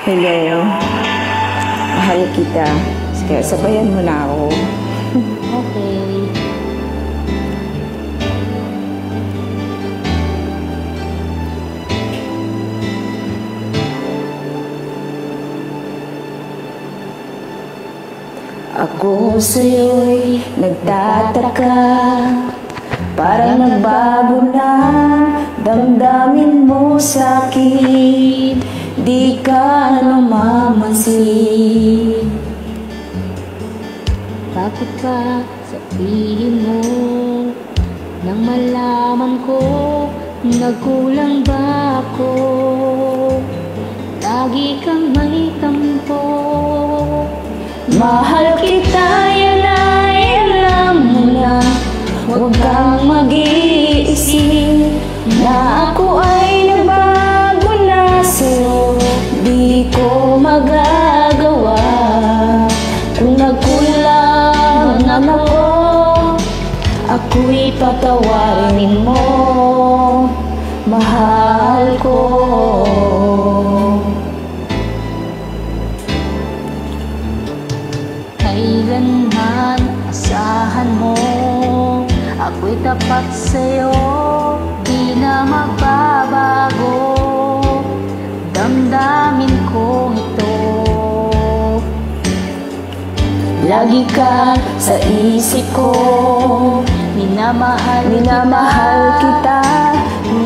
Hello. Mahal kita. Kaya sabayan mo na ako. Okay. Ako sa'yo'y nagtataka, parang nagbago na damdamin mo sa'kin, di ka namamansin. Bakit ba sabihin mo nang malaman ko nagkulang ba ako? Lagi kang may tampo. Mahal kita, yan ay alam mo na. Huwag kang mag-iisip na ako ay nagbago na sa'yo. Di ko magagawa kung nagkulang ako. Ako'y patawarin mo, mahal ko. Kailanman asahan mo ako'y tapat sa'yo, di na magbabago damdamin kong ito. Lagi ka sa isip ko, minamahal kita.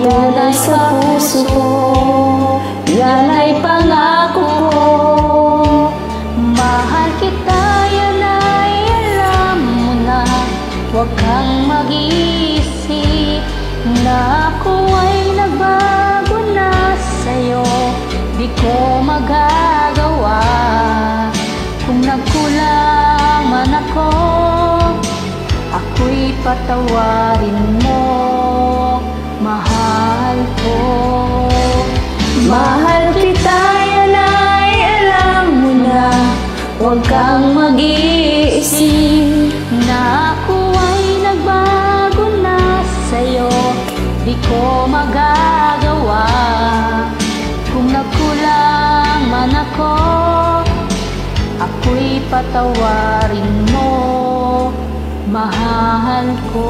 Yan ay sa puso ko, yan ay pangako ko. Mahal kita, yan ay alam mo na. Huwag kang mag-iisip na ako ay nagbago na sa'yo. Di ko magagawa kung nagkulang man ako. Ako'y patawarin mo, mahal ko. Mahal kita, yan ay alam mo na. Huwag kang mag-iisip na ako ay nagbago na sa'yo. Di ko magagawa kung nagkulang man ako. Ako'y patawarin mo, mahal ko.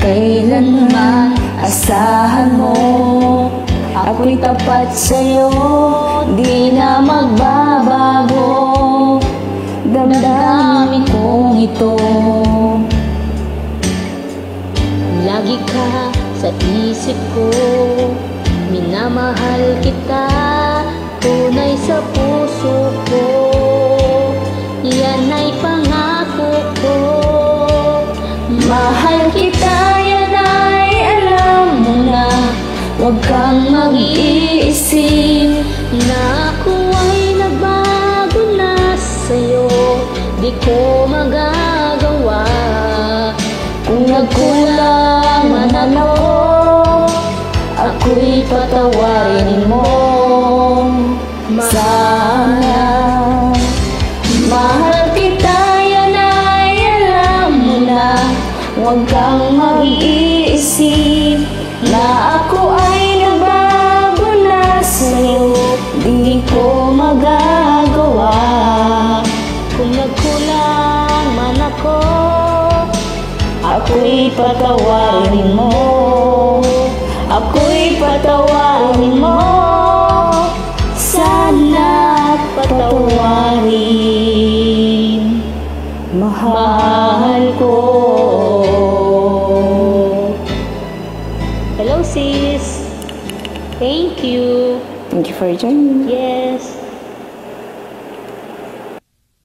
Kailanman asahan mo, ako'y tapat sa'yo, di na magbabago damdamin kong ito. Lagi ka sa isip ko, minamahal kita, tunay sa puso ko. Yan ay pangako ko. Mahal kita, yan ay alam mo na. Huwag kang mag-iisip na ako ay nagbago na sa'yo. Di ko magagawa kung nagkulang man ako. Ako'y patawarin mo, sana. Mahal kita, yan ay alam mo na. Huwag kang mag-iisip na ako ay nagbago na sa'yo. Di ko magagawa kung nagkulang man ako. Ako'y patawarin mo, ako'y patawarin mo, sana patawarin, mahal ko. Hello sis, thank you. Thank you for joining. Yes.